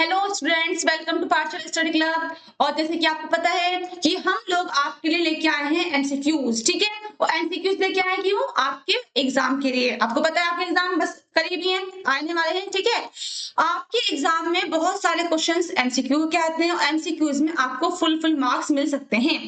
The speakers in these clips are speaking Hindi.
हेलो स्टूडेंट्स, वेलकम टू पाठशाला स्टडी क्लब। और जैसे कि आपको पता है कि हम लोग आपके लिए लेके आए हैं एमसीक्यूज। ठीक है, और एमसीक्यूज लेके आए क्यों? आपके एग्जाम के लिए। आपको पता है आपके एग्जाम बस करीब ही हैं, आने वाले हैं। ठीक है, आपके एग्जाम में बहुत सारे क्वेश्चंस एमसीक्यू के आते हैं और एमसीक्यूज में आपको फुल मार्क्स मिल सकते हैं।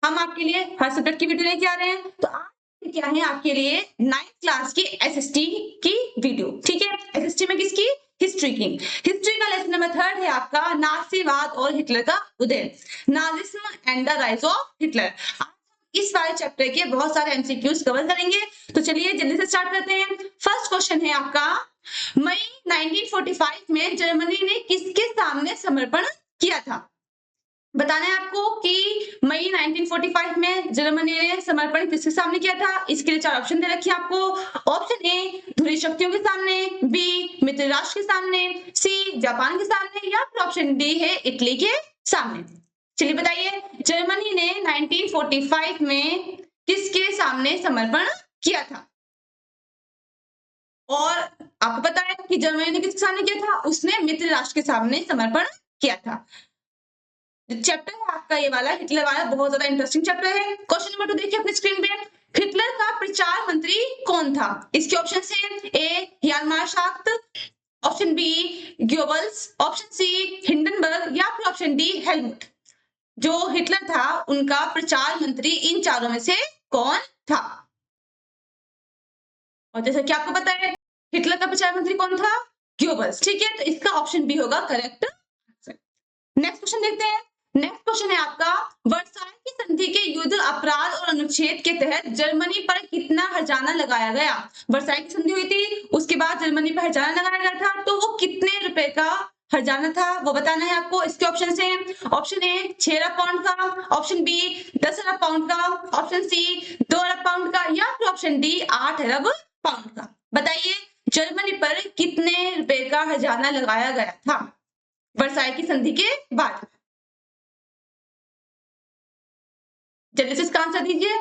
हम आपके लिए हर सब्जेक्ट की वीडियो लेके आ रहे हैं। तो आज क्या है आपके लिए 9th क्लास की एसएसटी की वीडियो। ठीक है, एसएसटी में किसकी? हिस्ट्री की। हिस्ट्री का लेसन नंबर 3 है आपका नाजीवाद और हिटलर का उदय, Nazism and the rise of Hitler. इस वाले चैप्टर के बहुत सारे एमसीक्यूज कवर करेंगे। तो चलिए जल्दी से स्टार्ट करते हैं। फर्स्ट क्वेश्चन है आपका, मई 1945 में जर्मनी ने किसके सामने समर्पण किया था? बताना है आपको कि मई 1945 में जर्मनी ने समर्पण किसके सामने किया था। इसके लिए 4 ऑप्शन दे रखे हैं आपको। ऑप्शन ए धुरी शक्तियों के सामने, बी मित्र राष्ट्र के सामने, सी जापान के सामने, या फिर ऑप्शन डी है इटली के सामने। चलिए बताइए, जर्मनी ने 1945 में किसके सामने समर्पण किया था? और आपको पता है कि जर्मनी ने किसके सामने किया था? उसने मित्र राष्ट्र के सामने समर्पण किया था। चैप्टर है आपका ये वाला, हिटलर वाला, बहुत ज्यादा इंटरेस्टिंग चैप्टर है। क्वेश्चन नंबर 2 देखिए अपनी स्क्रीन पे। हिटलर का प्रचार मंत्री कौन था? इसके ऑप्शन है A Hjalmar Schacht, option B Goebbels, option C Hindenburg, या फिर ऑप्शन डी हेलमुट। जो हिटलर था उनका प्रचार मंत्री इन चारों में से कौन था? और जैसा कि आपको पता है हिटलर का प्रचार मंत्री कौन था? गोबल्स। ठीक है, तो इसका ऑप्शन बी होगा करेक्ट आंसर। नेक्स्ट क्वेश्चन देखते हैं। नेक्स्ट क्वेश्चन है आपका, वर्साई की संधि के युद्ध अपराध और अनुच्छेद के तहत जर्मनी पर कितना हर्जाना लगाया गया? वर्साई की संधि हुई थी, उसके बाद जर्मनी पर हर्जाना लगाया गया था, तो वो कितने रुपए का हर्जाना था वो बताना है आपको। इसके ऑप्शन है, ऑप्शन ए 6 अरब पाउंड का, ऑप्शन बी 10 अरब पाउंड का, ऑप्शन सी 2 अरब पाउंड का, या फिर ऑप्शन डी 8 अरब पाउंड का। बताइए जर्मनी पर कितने रुपए का हर्जाना लगाया गया था वर्साई की संधि के बाद? जल्दी से इसका आंसर दीजिए।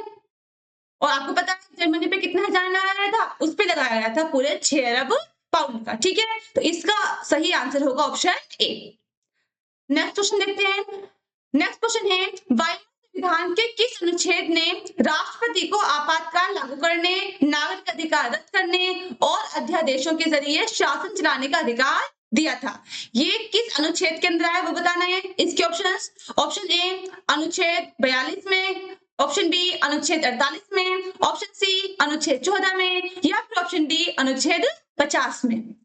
और आपको पता है जर्मनी पे कितना हर्जाना लगाया गया था? उस पे लगाया गया था पूरे 6 अरब पाउंड का। ठीक है, तो इसका सही आंसर होगा ऑप्शन ए। नेक्स्ट क्वेश्चन देखते हैं। नेक्स्ट क्वेश्चन है, वायु संविधान के किस अनुच्छेद ने राष्ट्रपति को आपातकाल लागू करने, नागरिक अधिकार रद्द करने और अध्यादेशों के जरिए शासन चलाने का अधिकार दिया था? ये किस अनुच्छेद के अंदर है वो बताना है। इसके ऑप्शंस, ऑप्शन ए अनुच्छेद 42 में, ऑप्शन बी अनुच्छेद 48 में, ऑप्शन सी अनुच्छेद 14 में, या फिर ऑप्शन डी अनुच्छेद 50 में।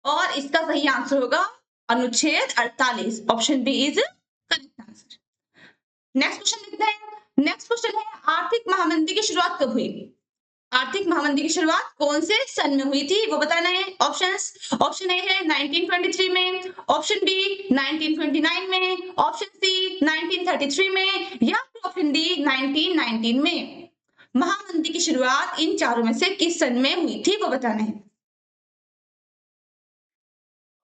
और इसका सही आंसर होगा अनुच्छेद 48, option B is correct answer. Next question देखते हैं। नेक्स्ट क्वेश्चन है, आर्थिक महामंदी की शुरुआत कब हुई? आर्थिक महामंदी की शुरुआत कौन से सन में हुई थी वो बताना है। ऑप्शंस, ऑप्शन ए है 1923 में, ऑप्शन बी 1929 में, ऑप्शन सी 1933 में, या फिर ऑप्शन डी 1919 में। महामंदी की शुरुआत इन चारों में से किस सन में हुई थी वो बताना है।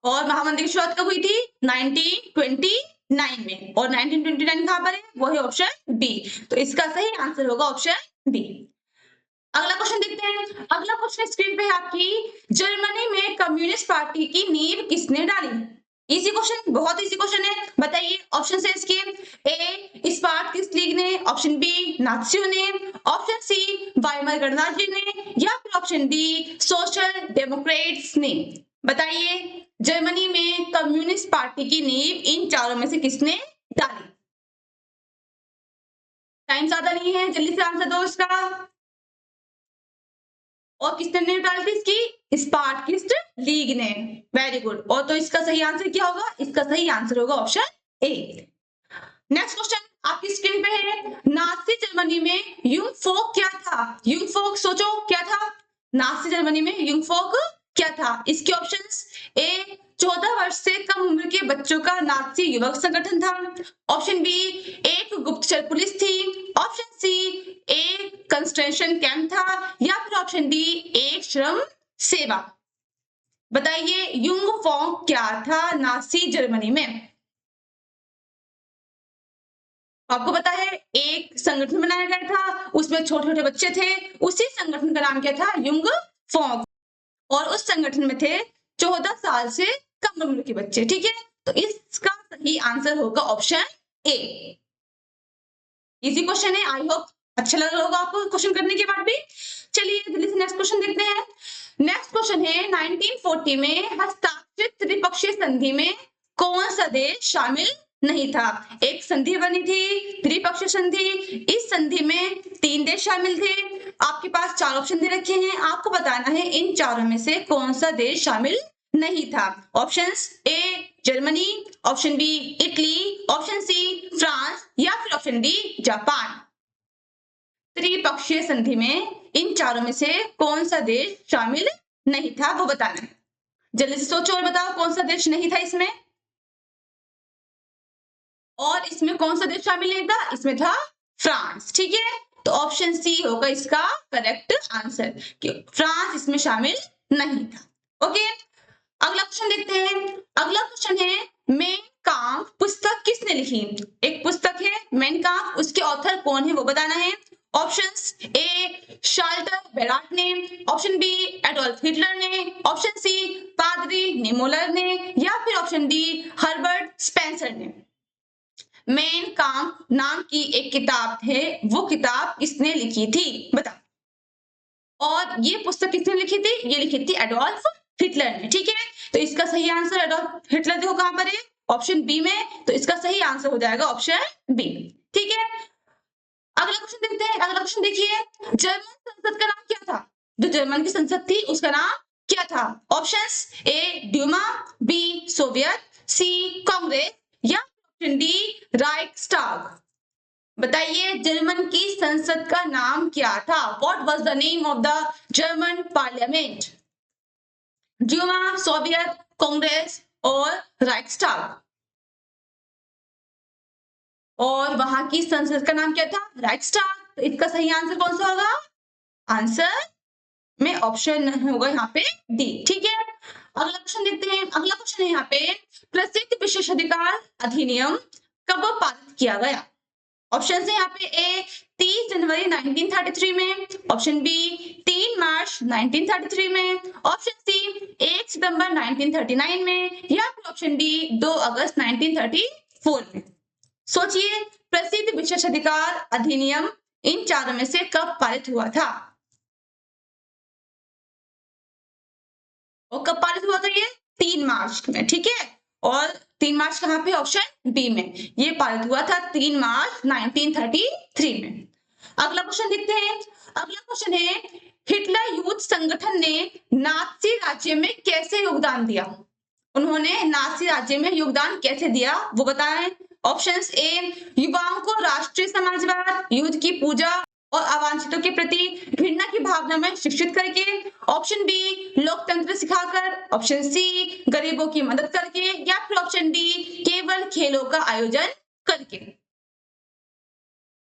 और महामंदी की शुरुआत कब हुई थी? 1929 में। और 1929 कहां पर है? वो है ऑप्शन बी। तो इसका सही आंसर होगा ऑप्शन बी। अगला क्वेश्चन देखते हैं। अगला क्वेश्चन स्क्रीन पे है आपकी, जर्मनी में कम्युनिस्ट पार्टी की नींव किसने डाली? इजी क्वेश्चन, बहुत इजी क्वेश्चन है। बताइए ऑप्शन है इसके, ए स्पार्टकिस्ट लीग ने, ऑप्शन बी नात्सियों ने, ऑप्शन सी वाइमर गणराज्य ने, या फिर ऑप्शन डी सोशल डेमोक्रेट्स ने। बताइए जर्मनी में कम्युनिस्ट पार्टी की नींव इन चारों में से किसने डाली? टाइम ज्यादा नहीं है, जल्दी से आंसर दो इसका। और किसने नींव डाली थी इसकी? स्पार्टकिस्ट लीग ने। Very good. और तो इसका सही आंसर क्या होगा? इसका सही आंसर होगा ऑप्शन ए। नेक्स्ट क्वेश्चन आपकी स्क्रीन पे है, नाजी जर्मनी में युंग फोक क्या था? युंग फोक सोचो क्या था? नाजी जर्मनी में युंग फोक क्या था? इसके ऑप्शंस, ए 14 वर्ष से कम उम्र के बच्चों का नाजी युवक संगठन था, ऑप्शन बी एक गुप्तचर पुलिस थी, ऑप्शन सी एक कंसंट्रेशन कैंप था, या फिर ऑप्शन डी एक श्रम सेवा। बताइए युंग फोक क्या था नाजी जर्मनी में? आपको पता है एक संगठन बनाया गया था, उसमें छोटे छोटे बच्चे थे, उसी संगठन का नाम क्या था? युंग फोक। और उस संगठन में थे 14 साल से कम उम्र के बच्चे, ठीक है। तो इसका सही आंसर होगा ऑप्शन ए। इजी क्वेश्चन है, आई होप अच्छा लग रहा होगा आपको क्वेश्चन करने के बाद भी। चलिए जल्दी से नेक्स्ट क्वेश्चन देखते हैं। नेक्स्ट क्वेश्चन है 1940 में हस्ताक्षरित त्रिपक्षीय संधि में कौन सा देश शामिल नहीं था। एक संधि बनी थी त्रिपक्षीय संधि, इस संधि में 3 देश शामिल थे। आपके पास 4 ऑप्शन दे रखे हैं, आपको बताना है इन चारों में से कौन सा देश शामिल नहीं था। Options A Germany, option B Italy, option C France या फिर ऑप्शन डी जापान। त्रिपक्षीय संधि में इन चारों में से कौन सा देश शामिल नहीं था वो बताना है। जल्दी से सोचो और बताओ कौन सा देश नहीं था इसमें, और इसमें कौन सा देश शामिल नहीं था, इसमें था फ्रांस, ठीक है। तो ऑप्शन सी होगा इसका करेक्ट आंसर कि फ्रांस इसमें शामिल नहीं था। ओके, अगला क्वेश्चन देखते हैं। अगला क्वेश्चन है मेन काम्फ पुस्तक किसने लिखी। एक पुस्तक है मेन काम्फ, उसके ऑथर कौन है वो बताना है। ऑप्शंस ए शाल्टर बेराट ने, ऑप्शन बी एडोल्फ हिटलर ने, ऑप्शन सी पादरी निमोलर ने या फिर ऑप्शन डी हर्बर्ट स्पेंसर ने। मेन काम्फ नाम की एक किताब है, वो किताब किसने लिखी थी बताओ। और ये पुस्तक किसने लिखी थी, ये लिखी थी एडोल्फ हिटलर ने, ठीक है। तो इसका सही आंसर एडोल्फ हिटलर देखो कहां पर है, ऑप्शन बी में। तो इसका सही आंसर हो जाएगा ऑप्शन बी, ठीक है। अगला क्वेश्चन देखते हैं। अगला क्वेश्चन देखिए, जर्मन संसद का नाम क्या था। जो जर्मन की संसद थी उसका नाम क्या था। Options A Duma, B Soviet, C Congress या ऑप्शन डी राइक्सटाग। बताइए जर्मन की संसद का नाम क्या था। What was the name of the German parliament. Duma, Soviet, Congress और राइक्सटाग। और वहां की संसद का नाम क्या था, राइक्सटाग। तो इसका सही आंसर कौन सा होगा, आंसर में ऑप्शन होगा यहाँ पे डी, ठीक है। अगला क्वेश्चन देखते हैं। अगला क्वेश्चन है यहाँ पे प्रसिद्ध विशेषाधिकार अधिनियम कब पारित किया गया। ऑप्शन है यहाँ पे ए 30 जनवरी 1933 में, ऑप्शन बी 3 मार्च 1933 में, ऑप्शन सी 1 सितंबर 1939 में या फिर ऑप्शन डी 2 अगस्त 1934 में। सोचिए प्रसिद्ध विशेषाधिकार अधिनियम इन चारों में से कब पारित हुआ था। और कब पारित हुआ था ये 3 मार्च में, ठीक है। और 3 मार्च कहां पे, ऑप्शन बी में। ये पारित हुआ था 3 मार्च 1933 में। अगला क्वेश्चन देखते हैं। अगला क्वेश्चन है हिटलर यूथ संगठन ने नाजी राज्य में कैसे योगदान दिया। उन्होंने नाजी राज्य में योगदान कैसे दिया वो बताना है। ऑप्शंस ए युवाओं को राष्ट्रीय समाजवाद, युद्ध की पूजा और अवांछितों के प्रति घृणा की भावना में शिक्षित करके, ऑप्शन बी लोकतंत्र सिखाकर, ऑप्शन सी गरीबों की मदद करके या फिर ऑप्शन डी केवल खेलों का आयोजन करके।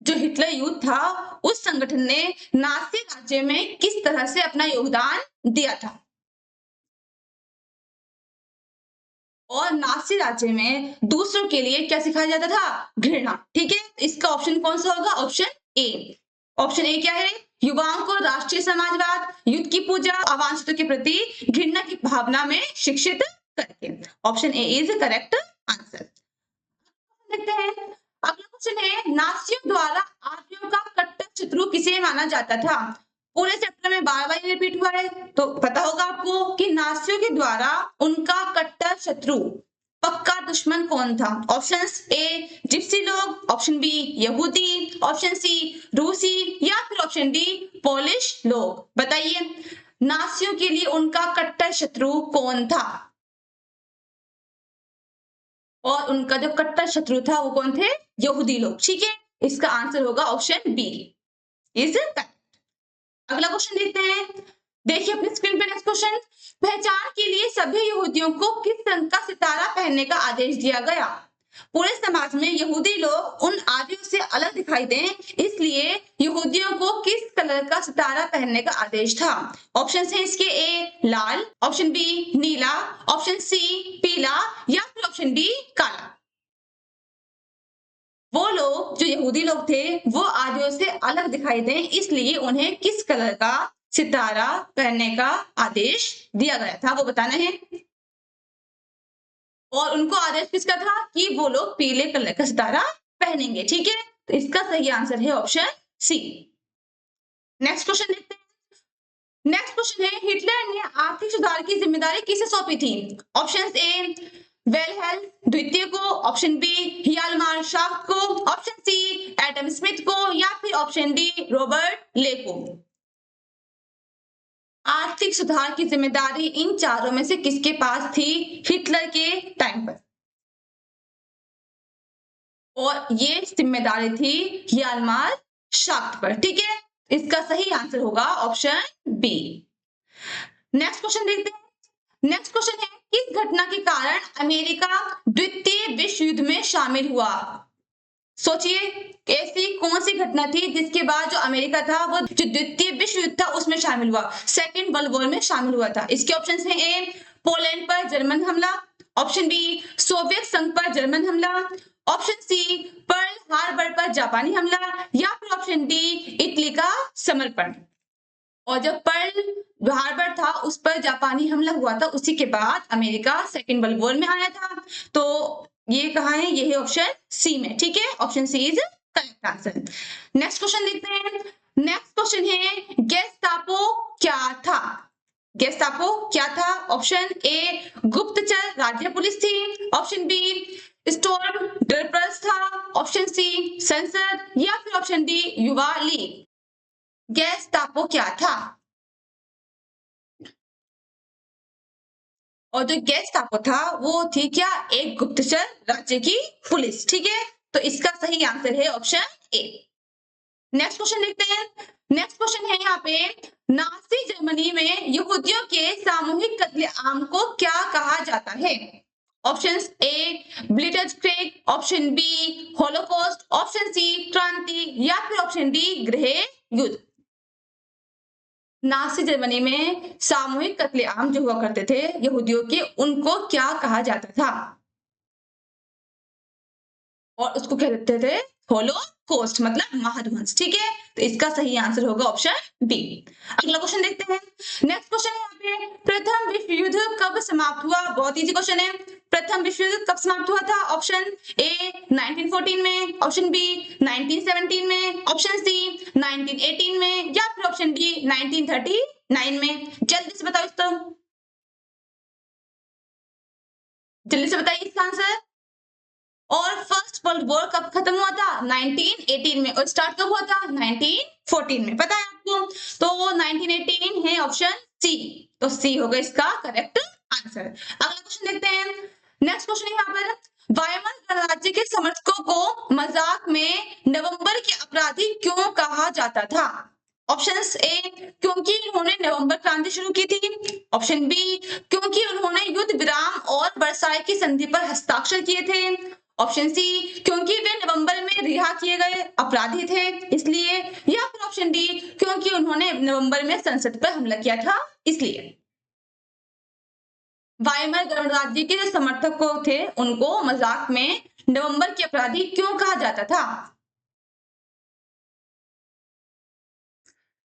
जो हिटलर यूथ था उस संगठन ने नाजी राज्य में किस तरह से अपना योगदान दिया था। और नाजी राज्य में दूसरों के लिए क्या सिखाया जाता था, घृणा, ठीक है। इसका ऑप्शन कौन सा होगा, ऑप्शन ए। ऑप्शन ए क्या है, युवाओं को राष्ट्रीय समाजवाद, युद्ध की पूजा, अवांछितों के प्रति घृणा की भावना में शिक्षित करके। Option A is correct answer. देखते हैं अगला क्वेश्चन है नाजियों द्वारा आर्यों का कट्टर शत्रु किसे माना जाता था। पूरे चैप्टर में बार बार रिपीट हुआ है तो पता होगा आपको कि नाजियों के द्वारा उनका कट्टर शत्रु पक्का दुश्मन कौन था। ऑप्शंस ए जिप्सी लोग, ऑप्शन बी यहूदी, ऑप्शन सी रूसी या फिर ऑप्शन डी पोलिश लोग। बताइए नाजियों के लिए उनका कट्टर शत्रु कौन था। और उनका जो कट्टर शत्रु था वो कौन थे, यहूदी लोग, ठीक है। इसका आंसर होगा ऑप्शन बी इज करेक्ट। अगला क्वेश्चन देखते हैं। देखिए अपनी स्क्रीन पे नेक्स्ट क्वेश्चन, पहचान के लिए सभी यहूदियों को किस रंग का सितारा पहनने का आदेश दिया गया। पूरे समाज में यहूदी लोग उन आर्यों से अलग दिखाई दें इसलिए यहूदियों को किस कलर का सितारा पहनने का आदेश था। ऑप्शन है इसके ए लाल, ऑप्शन बी नीला, ऑप्शन सी पीला या फिर ऑप्शन डी काला। वो लोग जो यहूदी लोग थे वो आर्यों से अलग दिखाई दें इसलिए उन्हें किस कलर का सितारा पहनने का आदेश दिया गया था वो बताना है। और उनको आदेश किसका था कि वो लोग पीले कलर का सितारा पहनेंगे। ठीक है, तो इसका सही आंसर है ऑप्शन सी। नेक्स्ट क्वेश्चन देखते हैं। नेक्स्ट क्वेश्चन है, हिटलर ने आर्थिक सुधार की जिम्मेदारी किसे सौंपी थी? ऑप्शन ए वेलहेल द्वितीय को, ऑप्शन बी हियालमार शाफ्ट को, ऑप्शन सी एडम स्मिथ को, या फिर ऑप्शन डी रॉबर्ट ले को। आर्थिक सुधार की जिम्मेदारी इन चारों में से किसके पास थी हिटलर के टाइम पर? और ये जिम्मेदारी थी हियालमार शाफ्ट पर। ठीक है, इसका सही आंसर होगा ऑप्शन बी। नेक्स्ट क्वेश्चन देखते हैं। नेक्स्ट क्वेश्चन है, किस घटना के कारण अमेरिका द्वितीय विश्व युद्ध में शामिल हुआ? सोचिए, ऐसी कौन सी घटना थी जिसके बाद जो अमेरिका था वो जो द्वितीय विश्व युद्ध था उसमें शामिल हुआ, सेकेंड वर्ल्ड वॉर में शामिल हुआ था? इसके ऑप्शन है, ए पोलैंड पर जर्मन हमला, ऑप्शन बी सोवियत संघ पर जर्मन हमला, ऑप्शन सी पर्ल हार्बर पर जापानी हमला, या फिर ऑप्शन डी इटली का समर्पण। और जब पर्ल हार्बर था उस पर जापानी हमला हुआ था, उसी के बाद अमेरिका सेकेंड वर्ल्ड वॉर में आया था। तो ये कहाँ है? ये है ऑप्शन सी में। ठीक है, option C is correct answer. Next question देखते हैं। नेक्स्ट क्वेश्चन है, गेस्टापो क्या था? गेस्टापो क्या था? ऑप्शन ए गुप्तचर राज्य पुलिस थी, ऑप्शन बी स्टॉर्म ट्रूपर्स था, ऑप्शन सी संसद, या फिर ऑप्शन डी युवा लीग। गेस्टापो क्या था? और जो गेस्टापो था वो थी क्या? एक गुप्तचर राज्य की पुलिस। ठीक है, तो इसका सही आंसर है ऑप्शन ए। नेक्स्ट क्वेश्चन देखते हैं। नेक्स्ट क्वेश्चन है यहाँ पे, नाजी जर्मनी में यहूदियों के सामूहिक कत्लेआम को क्या कहा जाता है? Option A blitzkrieg, option B holocaust, option C क्रांति, या फिर ऑप्शन डी गृह युद्ध। नाजी जर्मनी में सामूहिक कत्लेआम जो हुआ करते थे यहूदियों के, उनको क्या कहा जाता था? और उसको कहते थे होलोकॉस्ट, मतलब महाध्वंस। ठीक है, तो इसका सही आंसर होगा ऑप्शन बी। अगला क्वेश्चन देखते हैं। नेक्स्ट क्वेश्चन है यहाँ पे, प्रथम विश्व युद्ध कब समाप्त हुआ? बहुत इजी क्वेश्चन है। प्रथम विश्व युद्ध कब समाप्त हुआ था? ऑप्शन ए 1914 में, ऑप्शन बी 1917 में, ऑप्शन सी 1918 में, या फिर ऑप्शन डी 1939 में। जल्दी से बताओ इसका, जल्दी से बताइए इसका आंसर। और फर्स्ट वर्ल्ड वॉर कब खत्म हुआ था? 1918 में। और स्टार्ट कब हुआ था? 1914 में। पता है आपको? तो 1918 है ऑप्शन सी, तो सी होगा इसका करेक्ट आंसर। अगला क्वेश्चन देखते हैं। नेक्स्ट क्वेश्चन है यहाँ पर, वायमर गणराज्य के समर्थकों को मजाक में नवंबर के अपराधी क्यों कहा जाता था? ऑप्शंस ए क्योंकि उन्होंने नवंबर क्रांति शुरू की थी, ऑप्शन बी क्योंकि उन्होंने युद्ध विराम और वर्साई की संधि पर हस्ताक्षर किए थे, ऑप्शन सी क्योंकि वे नवंबर में रिहा किए गए अपराधी थे इसलिए, या फिर ऑप्शन डी क्योंकि उन्होंने नवंबर में संसद पर हमला किया था इसलिए। वायमर गणराज्य के जो समर्थक थे उनको मजाक में नवंबर के अपराधी क्यों कहा जाता था?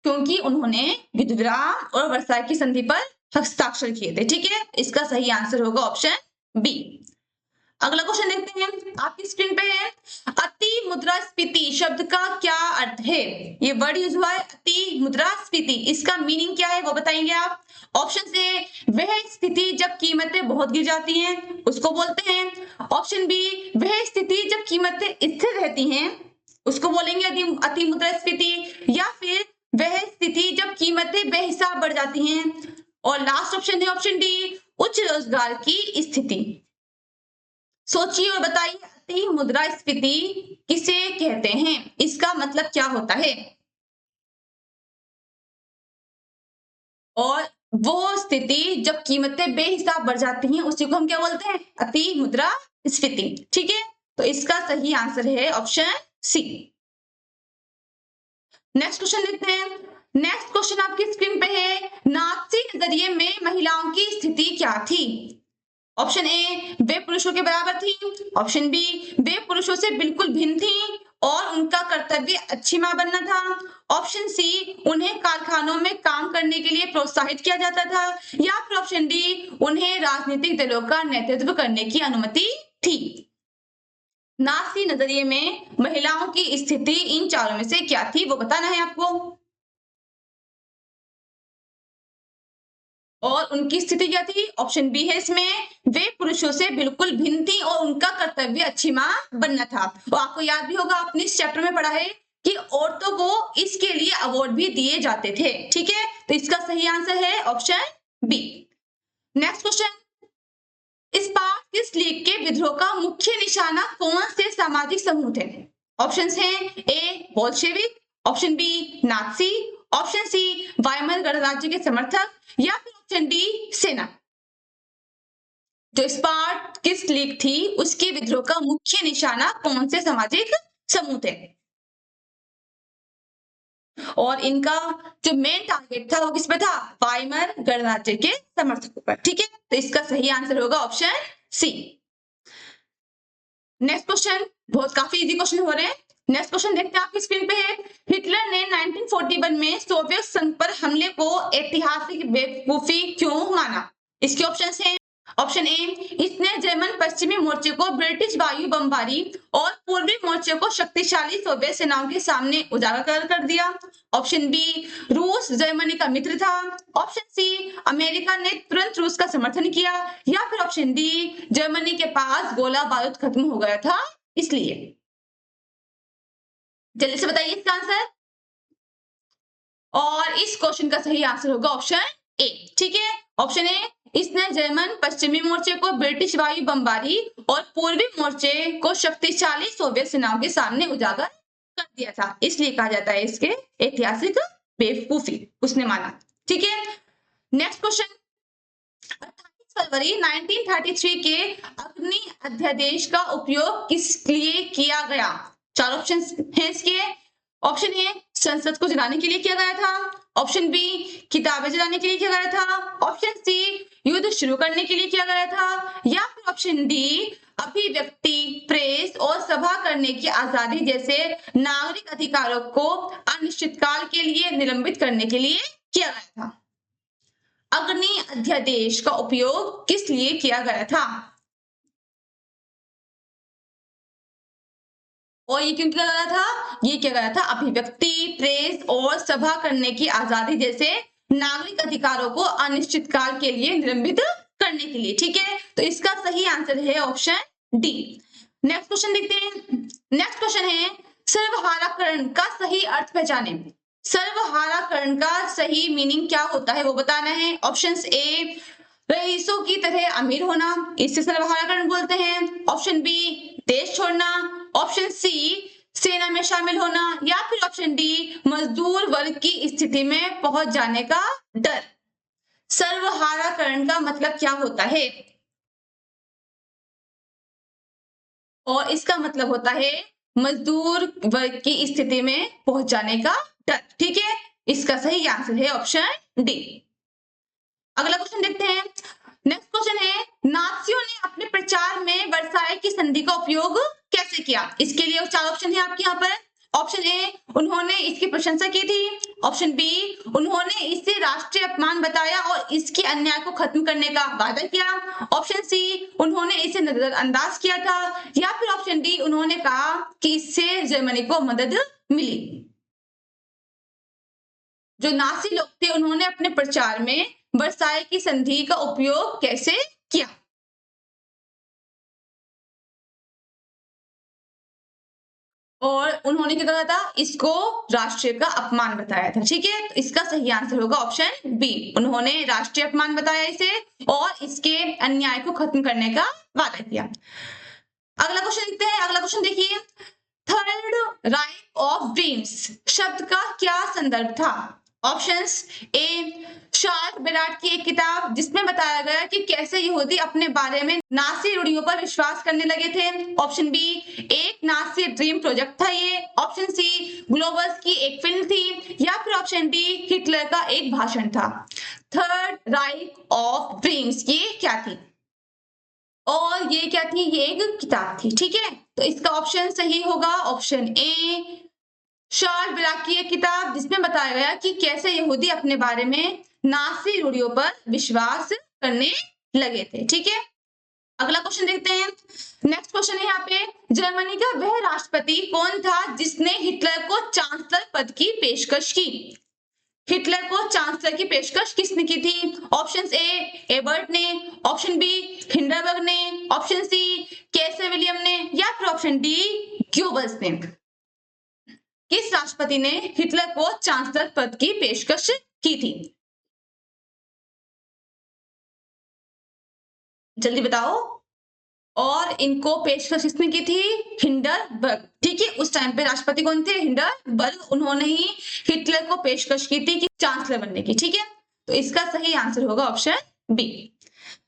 क्योंकि उन्होंने युद्ध विराम और वर्साई की संधि पर हस्ताक्षर किए थे। ठीक है, इसका सही आंसर होगा ऑप्शन बी। अगला क्वेश्चन देखते हैं, आपकी स्क्रीन पे है, अति मुद्रास्फीति शब्द का क्या अर्थ है? ये वर्ड यूज हुआ है अति मुद्रास्फीति, इसका मीनिंग क्या है वो बताएंगे आप। ऑप्शन से वह स्थिति जब कीमतें बहुत गिर जाती हैं उसको बोलते हैं, ऑप्शन बी वह स्थिति जब कीमतें स्थिर रहती हैं उसको बोलेंगे अति मुद्रास्फीति, या फिर वह स्थिति जब कीमतें बेहिसाब बढ़ जाती हैं, और लास्ट ऑप्शन है ऑप्शन डी उच्च रोजगार की स्थिति। सोचिए और बताइए, अति मुद्रास्फीति किसे कहते हैं? इसका मतलब क्या होता है? और वो स्थिति जब कीमतें बेहिसाब बढ़ जाती हैं उसी को हम क्या बोलते हैं? अति मुद्रास्फीति। ठीक है, तो इसका सही आंसर है ऑप्शन सी। नेक्स्ट क्वेश्चन देखते हैं। नेक्स्ट क्वेश्चन आपकी स्क्रीन पे है, नाजी नजरिए में महिलाओं की स्थिति क्या थी? ऑप्शन ए वे पुरुषों के बराबर थी, ऑप्शन बी वे पुरुषों से बिल्कुल भिन्न थी, और उनका कर्तव्य अच्छी मां बनना था। ऑप्शन सी, उन्हें कारखानों में काम करने के लिए प्रोत्साहित किया जाता था। या फिर ऑप्शन डी, उन्हें राजनीतिक दलों का नेतृत्व करने की अनुमति थी। नासी नजरिए में महिलाओं की स्थिति इन चारों में से क्या थी, वो बताना है आपको। और उनकी स्थिति क्या थी? ऑप्शन बी है इसमें, वे पुरुषों से बिल्कुल भिन्न थी और उनका कर्तव्य अच्छी मां बनना था। और आपको याद भी होगा, आपने इस चैप्टर में पढ़ा है कि औरतों को इसके लिए अवार्ड भी दिए जाते थे। ठीक है, तो इसका सही आंसर है option B. Next question, Spartacist League के विद्रोह का मुख्य निशाना कौन से सामाजिक समूह थे? ऑप्शंस हैं, A Bolshevik, option B Nazi, option C Weimar गणराज्य के समर्थक, या फिर ऑप्शन डी सेना। जो स्पार्टकिस्ट लीग थी उसके विद्रोह का मुख्य निशाना कौन से सामाजिक समूह थे? और इनका जो मेन टारगेट था वो किस पे था? वाइमर गणराज्य के समर्थकों पर। ठीक है, तो इसका सही आंसर होगा ऑप्शन सी। नेक्स्ट क्वेश्चन, बहुत काफी इजी क्वेश्चन हो रहे हैं। नेक्स्ट क्वेश्चन देखते हैं आपकी स्क्रीन पे है, हिटलर ने 1941 में सोवियत संघ पर हमले को ऐतिहासिक बेवकूफी क्यों माना? इसके ऑप्शंस हैं, ऑप्शन ए, इसने जर्मन पश्चिमी मोर्चे को ब्रिटिश वायु बमबारी और पूर्वी मोर्चे को शक्तिशाली सोवियत सेनाओं के सामने उजागर कर दिया। ऑप्शन बी, रूस जर्मनी का मित्र था। ऑप्शन सी, अमेरिका ने तुरंत रूस का समर्थन किया। या फिर ऑप्शन डी, जर्मनी के पास गोला बारूद खत्म हो गया था इसलिए। जल्दी से बताइए इसका आंसर। और इस क्वेश्चन का सही आंसर होगा ऑप्शन ए। ठीक है, ऑप्शन ए, इसने जर्मन पश्चिमी मोर्चे को ब्रिटिश वायु बमबारी और पूर्वी मोर्चे को शक्तिशाली सोवियत सेनाओं के सामने उजागर कर दिया था, इसलिए कहा जाता है इसके ऐतिहासिक बेवकूफी उसने माना। ठीक है, नेक्स्ट क्वेश्चन, 28 फरवरी 1933 के अग्नि अध्यादेश का उपयोग किस लिए किया गया? चार ऑप्शन है इसके। ऑप्शन ए, संसद को जलाने के लिए किया गया था। ऑप्शन बी, किताबें जलाने के लिए किया गया था। ऑप्शन सी, युद्ध शुरू करने के लिए किया गया था। या फिर ऑप्शन डी, अभिव्यक्ति, प्रेस और सभा करने की आजादी जैसे नागरिक अधिकारों को अनिश्चितकाल के लिए निलंबित करने के लिए किया गया था। अग्नि अध्यादेश का उपयोग किस लिए किया गया था? और ये क्यों किया गया था? ये किया गया था अभिव्यक्ति, प्रेस और सभा करने की आजादी जैसे नागरिक अधिकारों को अनिश्चितकाल के लिए निलंबित करने के लिए। ठीक है, तो इसका सही आंसर है ऑप्शन डी। नेक्स्ट क्वेश्चन देखते हैं। नेक्स्ट क्वेश्चन है, सर्वहाराकरण का सही अर्थ पहचाने। सर्वहाराकरण का सही मीनिंग क्या होता है वो बताना है। ऑप्शंस ए, रईसों की तरह अमीर होना, इसे सर्वहाराकरण बोलते हैं। ऑप्शन बी, देश छोड़ना। ऑप्शन सी, सेना में शामिल होना। या फिर ऑप्शन डी, मजदूर वर्ग की स्थिति में पहुंच जाने का डर। सर्वहाराकरण का मतलब क्या होता है? और इसका मतलब होता है मजदूर वर्ग की स्थिति में पहुंच जाने का डर। ठीक है, इसका सही आंसर है ऑप्शन डी। अगला क्वेश्चन देखते हैं। नेक्स्ट क्वेश्चन है, नाजियों ने अपने प्रचार में वर्साई की संधि का उपयोग कैसे किया? इसके लिए चार ऑप्शन है आपके यहाँ पर। ऑप्शन ए, उन्होंने इसकी प्रशंसा की थी। ऑप्शन बी, उन्होंने इसे राष्ट्रीय अपमान बताया और इसके अन्याय को खत्म करने का वादा किया। ऑप्शन सी, उन्होंने इसे नजरअंदाज किया था। या फिर ऑप्शन डी, उन्होंने कहा कि इससे जर्मनी को मदद मिली। जो नासी लोग थे उन्होंने अपने प्रचार में वर्साई की संधि का उपयोग कैसे किया? और उन्होंने क्या कहा था? इसको राष्ट्रीय का अपमान बताया था। ठीक है, तो इसका सही आंसर होगा ऑप्शन बी, उन्होंने राष्ट्रीय अपमान बताया इसे और इसके अन्याय को खत्म करने का वादा किया। अगला क्वेश्चन देखते हैं। अगला क्वेश्चन देखिए, थर्ड राइट ऑफ ड्रीम्स शब्द का क्या संदर्भ था? ऑप्शंस ए, शार्क बेराट की एक किताब जिसमें बताया गया कि कैसे यहूदी अपने बारे में नासी रूढ़ियों पर विश्वास करने लगे थे। ऑप्शन बी, एक नासी ड्रीम प्रोजेक्ट था ये। ऑप्शन सी, ग्लोबस की एक फिल्म थी। या फिर ऑप्शन डी, हिटलर का एक भाषण था। थर्ड राइट ऑफ ड्रीम्स ये क्या थी? और ये क्या थी, ये एक किताब थी। ठीक है, तो इसका ऑप्शन सही होगा ऑप्शन ए, शार्ल बेलाक की एक किताब जिसमें बताया गया कि कैसे यहूदी अपने बारे में नासी रूढ़ियों पर विश्वास करने लगे थे। ठीक है, अगला क्वेश्चन देखते हैं। नेक्स्ट क्वेश्चन है यहाँ पे, जर्मनी का वह राष्ट्रपति कौन था जिसने हिटलर को चांसलर पद की पेशकश की? हिटलर को चांसलर की पेशकश किसने की थी? ऑप्शन ए एबर्ट ने, ऑप्शन बी हिंडरबर्ग ने, ऑप्शन सी कैसर विलियम ने, या फिर ऑप्शन डी ग्योबल्स ने। किस राष्ट्रपति ने हिटलर को चांसलर पद की पेशकश की थी? जल्दी बताओ। और इनको पेशकश किसने की थी? हिंडरबर्ग। ठीक है, उस टाइम पे राष्ट्रपति कौन थे? हिंडरबर्ग। उन्होंने ही हिटलर को पेशकश की थी कि चांसलर बनने की। ठीक है, तो इसका सही आंसर होगा ऑप्शन बी।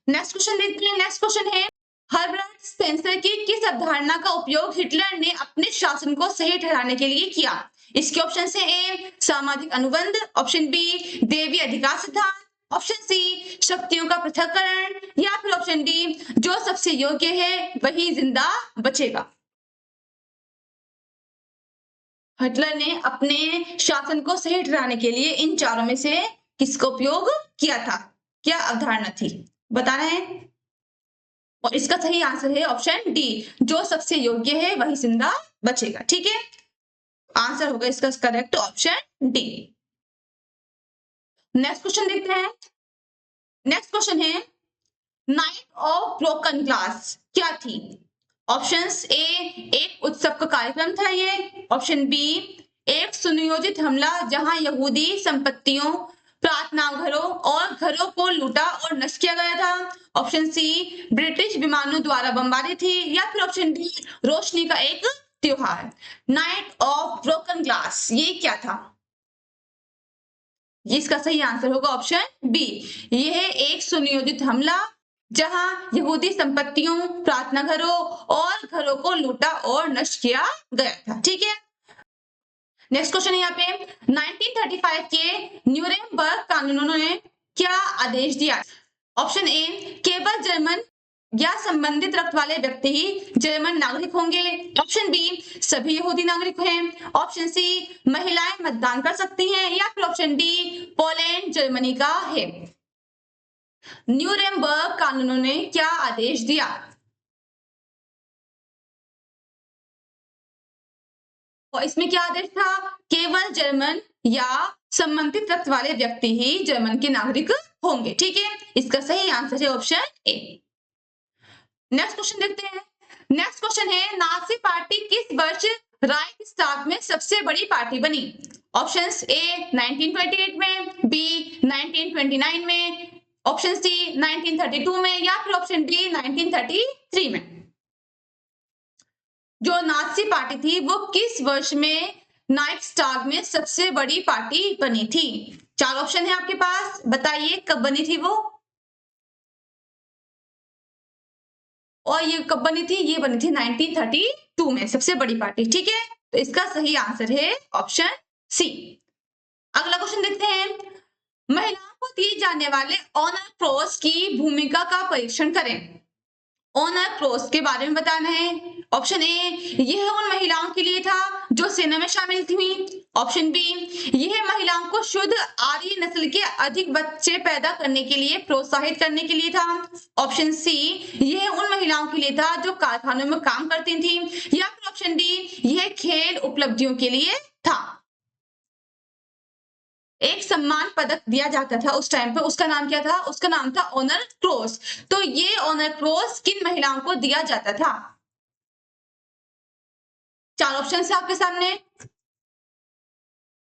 नेक्स्ट क्वेश्चन देखते हैं। नेक्स्ट क्वेश्चन है, हर्बर्ट स्पेंसर की किस अवधारणा का उपयोग हिटलर ने अपने शासन को सही ठहराने के लिए किया? इसके ऑप्शन है ए सामाजिक अनुबंध, ऑप्शन बी देवी अधिकार सिद्धांत, ऑप्शन सी शक्तियों का पृथक्करण, या फिर ऑप्शन डी जो सबसे योग्य है वही जिंदा बचेगा। हिटलर ने अपने शासन को सही ठहराने के लिए इन चारों में से किसका उपयोग किया था? क्या अवधारणा थी? बताना है। और इसका सही आंसर है ऑप्शन डी, जो सबसे योग्य है वही जिंदा बचेगा। ठीक है, आंसर होगा इसका correct option D. Next question देखते हैं। नेक्स्ट क्वेश्चन है, नाइट ऑफ ब्रोकन ग्लास क्या थी? ऑप्शंस ए एक उत्सव का कार्यक्रम था ये, ऑप्शन बी एक सुनियोजित हमला जहां यहूदी संपत्तियों, प्रार्थना घरों और घरों को लूटा और नष्ट किया गया था, ऑप्शन सी ब्रिटिश विमानों द्वारा बमबारी थी, या फिर ऑप्शन डी रोशनी का एक त्योहार। नाइट ऑफ ब्रोकन ग्लास ये क्या था? इसका सही आंसर होगा ऑप्शन बी, यह एक सुनियोजित हमला जहां यहूदी संपत्तियों, प्रार्थना घरों और घरों को लूटा और नष्ट किया गया था। ठीक है, नेक्स्ट क्वेश्चन है यहाँ पे, 1935 के न्यूरेमबर्ग कानूनों ने क्या आदेश दिया? ऑप्शन ए केवल जर्मन या संबंधित रक्त वाले व्यक्ति ही जर्मन नागरिक होंगे, ऑप्शन बी सभी यहूदी नागरिक हैं, ऑप्शन सी महिलाएं मतदान कर सकती हैं, या फिर ऑप्शन डी पोलैंड जर्मनी का है। न्यूरेमबर्ग कानूनों ने क्या आदेश दिया? और इसमें क्या आदेश था? केवल जर्मन या संबंधित रक्त वाले व्यक्ति ही जर्मन के नागरिक होंगे। ठीक है, इसका सही आंसर है ऑप्शन ए। नेक्स्ट क्वेश्चन देखते हैं। नेक्स्ट क्वेश्चन है, नाजी पार्टी किस वर्ष राइक्सटाग में सबसे बड़ी पार्टी बनी? ऑप्शंस ए 1928 में, बी 1929 में, ऑप्शन सी 1932 में, या फिर ऑप्शन डी 1933 में। जो नाजी पार्टी थी वो किस वर्ष में राइक्सटाग में सबसे बड़ी पार्टी बनी थी? चार ऑप्शन है आपके पास, बताइए कब बनी थी वो, और ये कब बनी थी? ये बनी थी 1932 में, सबसे बड़ी पार्टी। ठीक है, तो इसका सही आंसर है ऑप्शन सी। अगला क्वेश्चन देखते हैं, महिलाओं को दिए जाने वाले ऑनर क्रॉस की भूमिका का परीक्षण करें। ऑनर क्रॉस के बारे में बताना है। ऑप्शन ए यह उन महिलाओं के लिए था जो सेना में शामिल थी, ऑप्शन बी यह महिलाओं को शुद्ध आर्य नस्ल के अधिक बच्चे पैदा करने के लिए प्रोत्साहित करने के लिए था, ऑप्शन सी यह उन महिलाओं के लिए था जो कारखानों में काम करती थी, या फिर ऑप्शन डी यह खेल उपलब्धियों के लिए था। एक सम्मान पदक दिया जाता था उस टाइम पे, उसका नाम क्या था? उसका नाम था ऑनर क्रॉस। तो ये ऑनर क्रॉस किन महिलाओं को दिया जाता था? चार ऑप्शन है आपके सामने,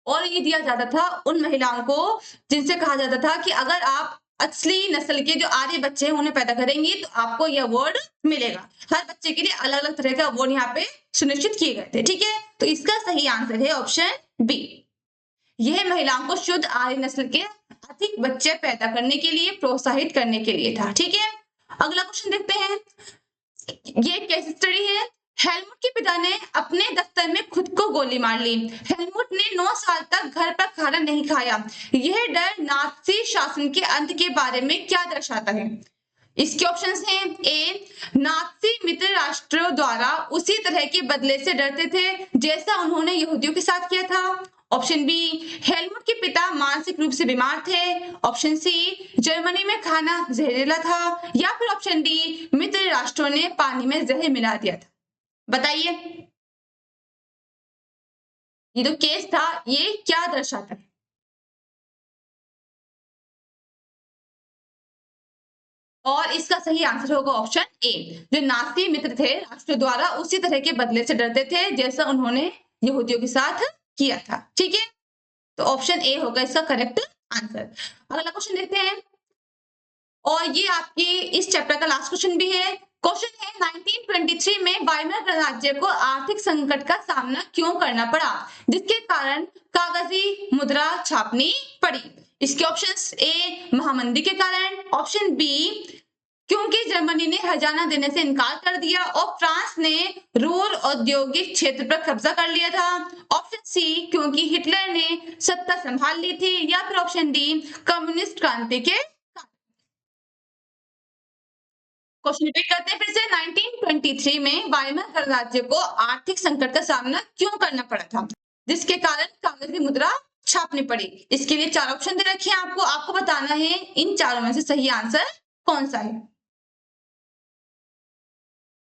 और ये दिया जाता था उन महिलाओं को जिनसे कहा जाता था कि अगर आप असली नस्ल के जो आर्य बच्चे हैं उन्हें पैदा करेंगी तो आपको यह अवार्ड मिलेगा। हर बच्चे के लिए अलग अलग तरह का अवार्ड यहाँ पे सुनिश्चित किए गए थे। ठीक है, तो इसका सही आंसर है ऑप्शन बी, यह महिलाओं को शुद्ध आर्य नस्ल के अधिक बच्चे पैदा करने के लिए प्रोत्साहित करने के लिए था। ठीक है, अगला क्वेश्चन देखते हैं। ये केस स्टडी है, हेलमुट के पिता ने अपने दफ्तर में खुद को गोली मार ली। हेलमुट ने 9 साल तक घर पर खाना नहीं खाया। यह डर नाजी शासन के अंत के बारे में क्या दर्शाता है? इसके ऑप्शंस हैं ए, नाज़ी मित्र राष्ट्रों द्वारा उसी तरह के बदले से डरते थे जैसा उन्होंने यहूदियों के साथ किया था। ऑप्शन बी, हेलमुट के पिता मानसिक रूप से बीमार थे। ऑप्शन सी, जर्मनी में खाना जहरीला था। या फिर ऑप्शन डी, मित्र राष्ट्रों ने पानी में जहर मिला दिया था। बताइए ये जो केस था ये क्या दर्शाता है? और इसका सही आंसर होगा ऑप्शन ए, जो नाज़ी मित्र थे राष्ट्र द्वारा उसी तरह के बदले से डरते थे जैसा उन्होंने यहूदियों के साथ किया था। ठीक है, तो ऑप्शन ए होगा इसका करेक्ट आंसर। अगला क्वेश्चन देखते हैं, और ये आपकी इस चैप्टर का लास्ट क्वेश्चन भी है। क्वेश्चन है 1923 में वायमर गणराज्य को आर्थिक संकट का सामना क्यों करना पड़ा, जिसके कारण कागजी मुद्रा छापनी पड़ी। इसके ऑप्शंस ए, महामंदी के कारण। ऑप्शन बी, क्योंकि जर्मनी ने खजाना देने से इनकार कर दिया और फ्रांस ने रूर औद्योगिक क्षेत्र पर कब्जा कर लिया था। ऑप्शन सी, क्योंकि हिटलर ने सत्ता संभाल ली थी। या फिर ऑप्शन डी, कम्युनिस्ट क्रांति के। क्वेश्चन रिपीट करते हैं फिर से, 1923 में वायमर गणराज्य को आर्थिक संकट का सामना क्यों करना पड़ा था, जिसके कारण कागज की मुद्रा छापनी पड़ी। इसके लिए चार ऑप्शन दे रखे हैं आपको, आपको बताना है इन चारों में से सही आंसर कौन सा है।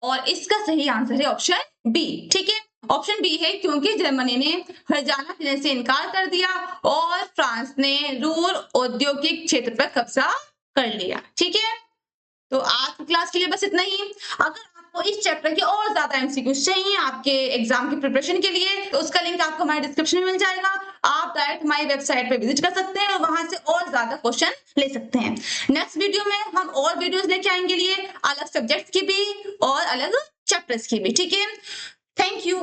और इसका सही आंसर है ऑप्शन बी। ठीक है, ऑप्शन बी है क्योंकि जर्मनी ने खजाना देने से इनकार कर दिया और फ्रांस ने रूर औद्योगिक क्षेत्र पर कब्जा कर लिया। ठीक है, तो आज की क्लास के लिए बस इतना ही। अगर आपको इस चैप्टर के और ज्यादा एमसीक्यूज चाहिए आपके एग्जाम की प्रिपरेशन के लिए, तो उसका लिंक आपको हमारे डिस्क्रिप्शन में मिल जाएगा। आप डायरेक्ट हमारी वेबसाइट पे विजिट कर सकते हैं और वहां से और ज्यादा क्वेश्चन ले सकते हैं। नेक्स्ट वीडियो में हम और वीडियोस लेके आएंगे लिए अलग सब्जेक्ट्स की भी और अलग चैप्टर्स की भी। ठीक है, थैंक यू।